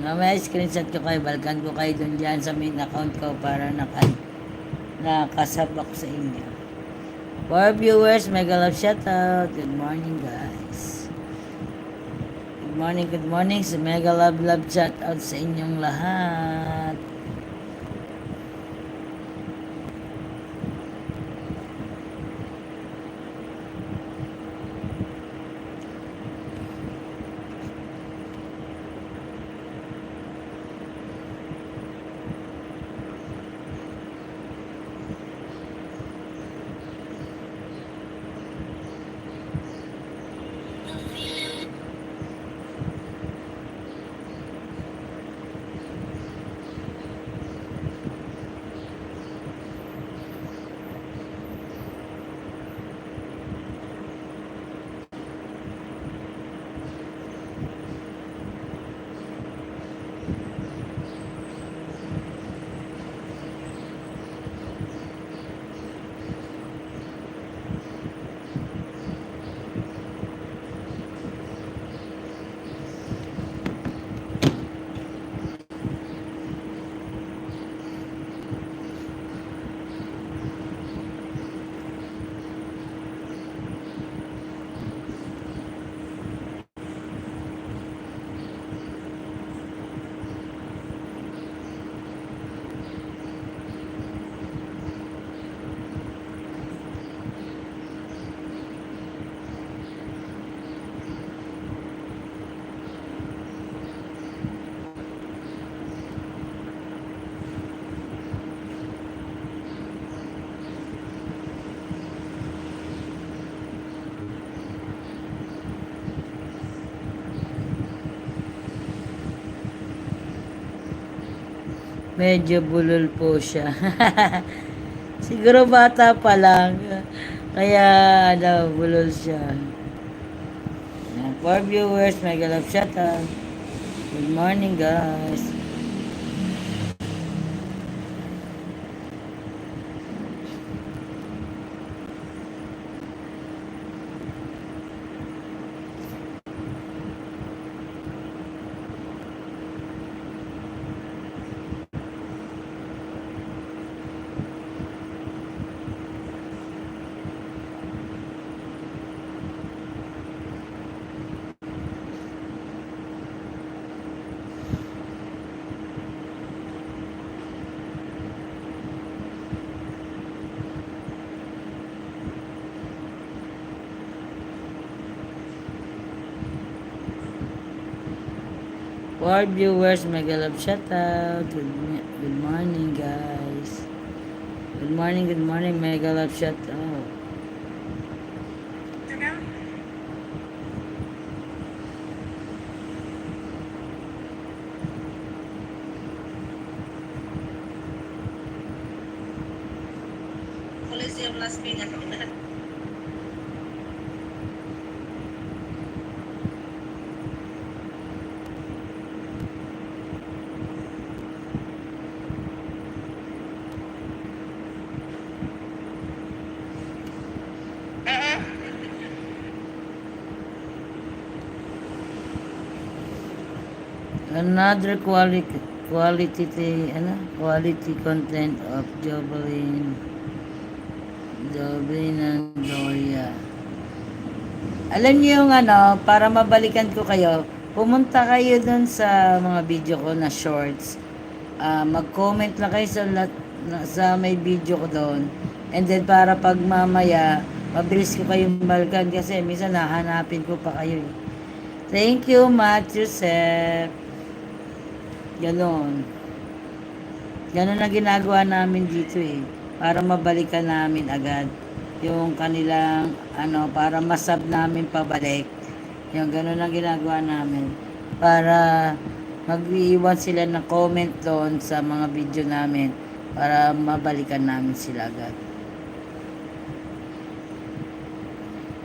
Mamaya screenshot ko kayo, balikan ko kayo dun dyan sa main account ko para nakasabak sa inyo. For viewers, mega love shoutout. Good morning, guys. Good morning. So mega love shoutout sa inyong lahat. Medyo bulol po siya. Siguro bata pa lang. Kaya, bulol siya. For viewers, mega love shoutout. Good morning, guys. For viewers, mega love shoutout. Good morning, guys. Good morning, mega love shoutout. Coliseum Las Piñas. Another quality content of Jovelyn and Gloria. Alam niyo yung para mabalikan ko kayo, pumunta kayo dun sa mga video ko na shorts. Mag-comment lang kayo sa may video ko doon. And then para pag mamaya, mabilis ko kayong balikan kasi minsan nahanapin ko pa kayo. Thank you, Matthew Sep. Ganon na ginagawa namin dito para mabalikan namin agad yung kanilang para masab namin pabalik. Yung ganon ang ginagawa namin para mag-iwan sila ng comment doon sa mga video namin para mabalikan namin sila agad.